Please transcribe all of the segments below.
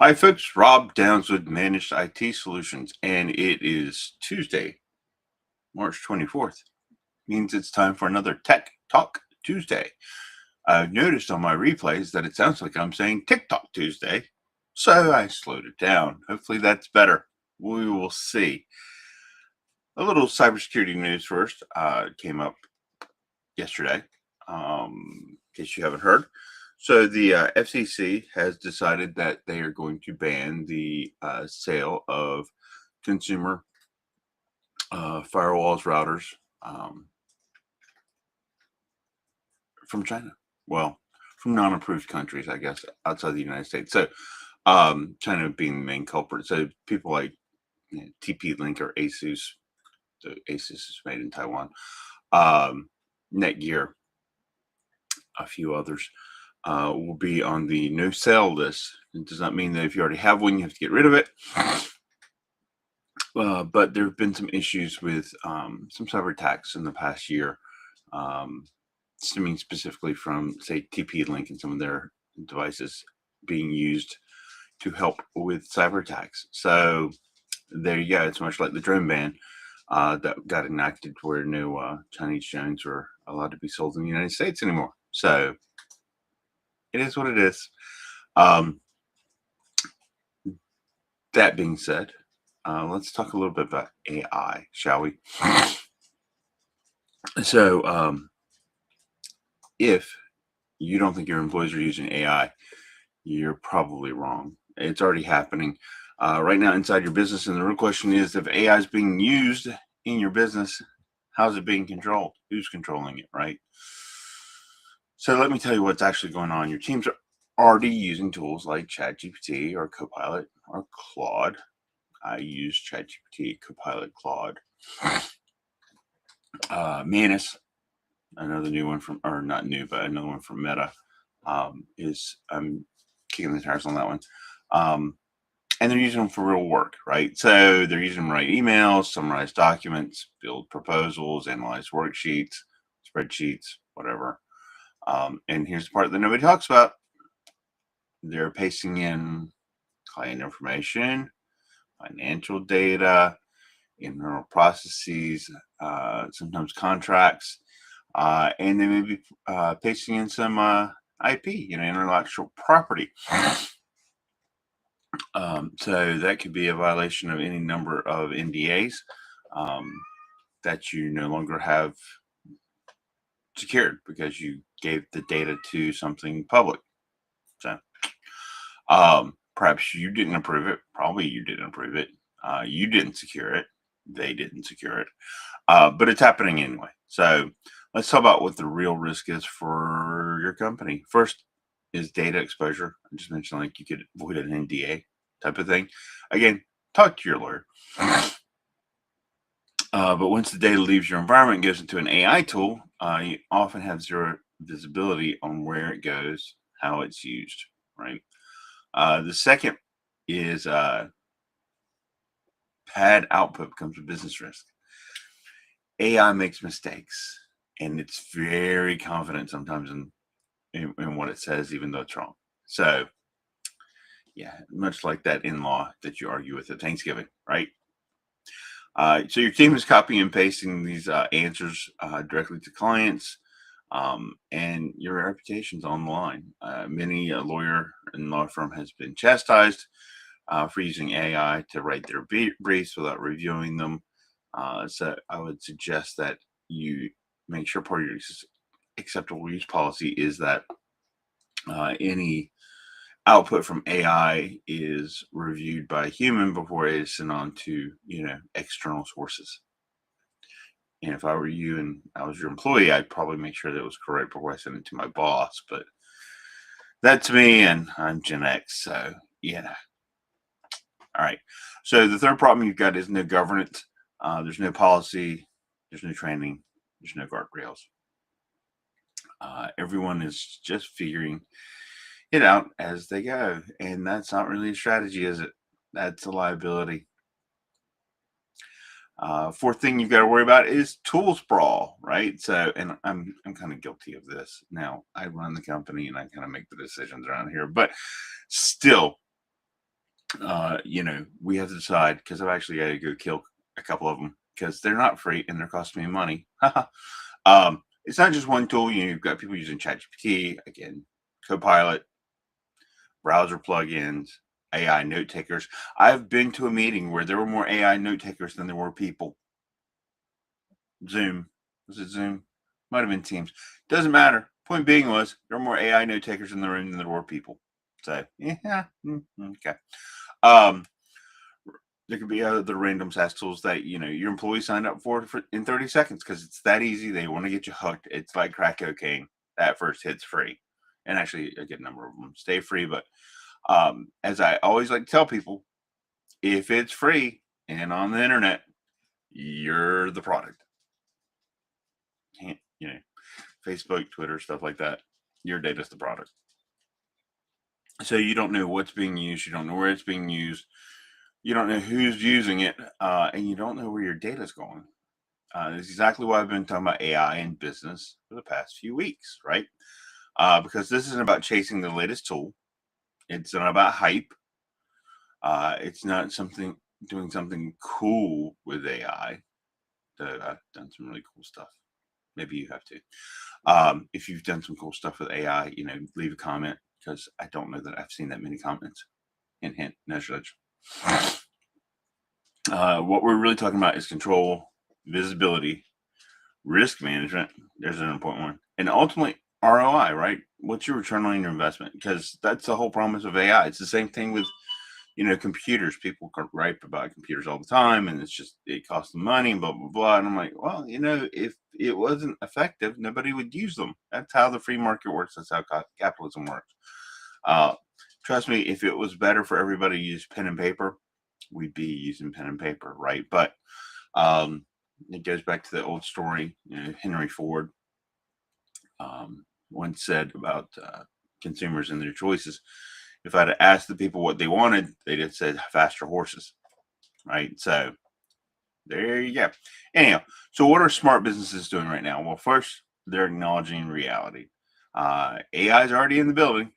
Hi, folks. Rob Downs with Managed IT Solutions, and it is Tuesday, March 24th. Means it's time for another Tech Talk Tuesday. I've noticed on my replays that it sounds like I'm saying TikTok Tuesday, so I slowed it down. Hopefully that's better. We will see. A little cybersecurity news first. Came up yesterday, in case you haven't heard. So the FCC has decided that they are going to ban the sale of consumer firewalls, routers from China. Well, from non-approved countries, I guess, outside the United States. So China being the main culprit. So people like TP-Link or ASUS, the ASUS is made in Taiwan, Netgear, a few others, will be on the no sale list. It does not mean that if you already have one, you have to get rid of it. But there have been some issues with some cyber attacks in the past year, stemming specifically from, say, TP-Link and some of their devices being used to help with cyber attacks. So there you go. It's much like the drone ban that got enacted, where no Chinese drones were allowed to be sold in the United States anymore. So it is what it is. That being said, let's talk a little bit about AI, shall we? So if you don't think your employees are using AI, you're probably wrong. It's already happening right now inside your business. And the real question is, if AI is being used in your business, how's it being controlled? Who's controlling it, right? So let me tell you what's actually going on. Your teams are already using tools like ChatGPT or Copilot or Claude. I use ChatGPT, Copilot, Claude. Manus, another new one from, or not new, but another one from Meta, is I'm kicking the tires on that one. And they're using them for real work, right? So they're using them to write emails, summarize documents, build proposals, analyze worksheets, spreadsheets, whatever. And here's the part that nobody talks about. They're pasting in client information, financial data, internal processes, sometimes contracts, and they may be pasting in some IP, intellectual property. So that could be a violation of any number of NDAs that you no longer have secured because you gave the data to something public. So perhaps you didn't approve it. Probably you didn't approve it. You didn't secure it. They didn't secure it. But it's happening anyway. So let's talk about what the real risk is for your company. First is data exposure. I just mentioned, like, you could avoid an NDA type of thing. Again, talk to your lawyer. But once the data leaves your environment and goes into an AI tool, you often have zero visibility on where it goes, how it's used, right? The second is bad output becomes a business risk. AI makes mistakes, and it's very confident sometimes in what it says, even though it's wrong. So, yeah, much like that in-law that you argue with at Thanksgiving, right? So your team is copying and pasting these answers directly to clients, and your reputation's on the line. Many a lawyer and law firm has been chastised for using AI to write their briefs without reviewing them. So I would suggest that you make sure part of your acceptable use policy is that any output from AI is reviewed by a human before it is sent on to, external sources. And if I were you and I was your employee, I'd probably make sure that it was correct before I sent it to my boss. But that's me, and I'm Gen X, so yeah. All right. So the third problem you've got is no governance. There's no policy. There's no training. There's no guardrails. Everyone is just figuring it out as they go, and that's not really a strategy, is it? That's a liability. Fourth thing you've got to worry about is tool sprawl, right? So, and I'm kind of guilty of this. Now, I run the company and I kind of make the decisions around here, but still, we have to decide, because I've actually got to go kill a couple of them because they're not free and they're costing me money. It's not just one tool. You've got people using ChatGPT, again, Copilot, browser plugins, AI note takers. I've been to a meeting where there were more AI note takers than there were people. Zoom. Was it Zoom? Might have been Teams. Doesn't matter. Point being was there were more AI note takers in the room than there were people. So, yeah. Okay. Um, there could be other random SaaS tools that your employees signed up for in 30 seconds because it's that easy. They want to get you hooked. It's like crack cocaine. That first hit's free, and actually a good number of them stay free. But as I always like to tell people, if it's free and on the internet, you're the product. Can't Facebook, Twitter, stuff like that. Your data's the product. So you don't know what's being used. You don't know where it's being used. You don't know who's using it, and you don't know where your data's going. This is exactly why I've been talking about AI in business for the past few weeks, right? Because this isn't about chasing the latest tool. It's not about hype. It's not doing something cool with AI. I've done some really cool stuff. Maybe you have to. If you've done some cool stuff with AI, leave a comment because I don't know that I've seen that many comments. Hint, hint, no judge. What we're really talking about is control, visibility, risk management. There's an important one. And ultimately, ROI, right? What's your return on your investment? Because that's the whole promise of AI. It's the same thing with, computers. People gripe about computers all the time, and it costs them money and blah, blah, blah. And I'm like, well, if it wasn't effective, nobody would use them. That's how the free market works. That's how capitalism works. Trust me, if it was better for everybody to use pen and paper, we'd be using pen and paper, right? But it goes back to the old story. Henry Ford once said about consumers and their choices. If I'd asked the people what they wanted, they'd have said faster horses, right? So there you go. Anyhow, so what are smart businesses doing right now? Well, first, they're acknowledging reality. AI is already in the building.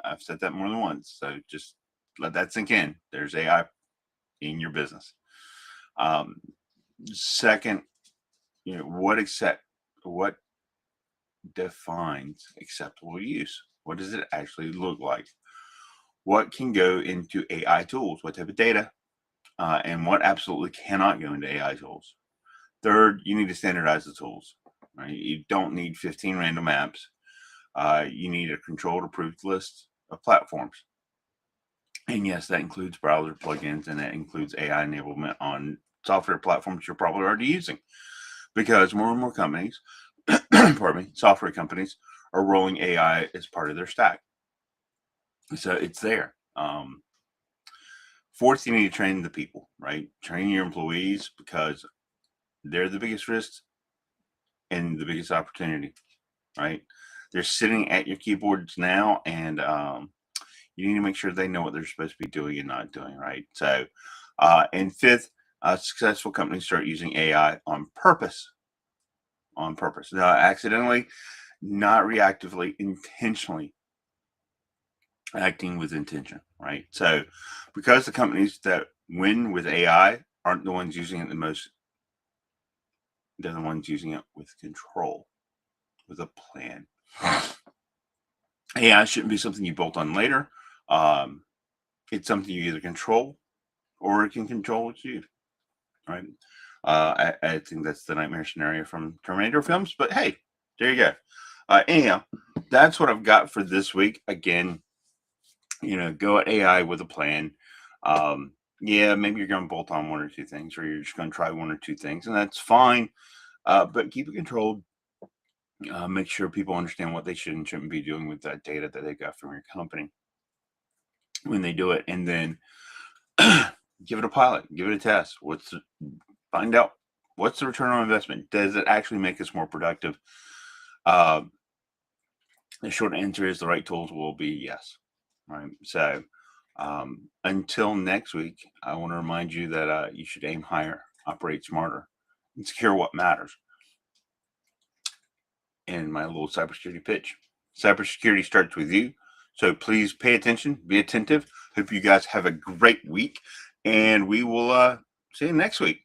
I've said that more than once, so just let that sink in. There's AI in your business. Second, what defines acceptable use? What does it actually look like? What can go into AI tools? What type of data? And what absolutely cannot go into AI tools? Third, you need to standardize the tools. Right? You don't need 15 random apps. You need a controlled, approved list of platforms. And yes, that includes browser plugins and that includes AI enablement on software platforms you're probably already using. Because more and more companies, pardon me, software companies are rolling AI as part of their stack. So it's there. Fourth, you need to train the people, right? Train your employees because they're the biggest risk and the biggest opportunity, right? They're sitting at your keyboards now, and you need to make sure they know what they're supposed to be doing and not doing, right? So, and fifth, successful companies start using AI on purpose. On purpose, not accidentally, not reactively, intentionally acting with intention, right? So, because the companies that win with AI aren't the ones using it the most, they're the ones using it with control, with a plan. AI shouldn't be something you bolt on later. It's something you either control or it can control you, right? I think that's the nightmare scenario from Terminator films, but hey, there you go. Anyhow, that's what I've got for this week. Again, go at AI with a plan. Yeah, maybe you're going to bolt on one or two things, or you're just going to try one or two things, and that's fine. But keep it controlled. Make sure people understand what they should and shouldn't be doing with that data that they got from your company when they do it, and then give it a pilot, give it a test. Find out what's the return on investment. Does it actually make us more productive? The short answer is the right tools will be yes. Right. So until next week, I want to remind you that you should aim higher, operate smarter, and secure what matters. And my little cybersecurity pitch. Cybersecurity starts with you. So please pay attention, be attentive, Hope you guys have a great week, and we will see you next week.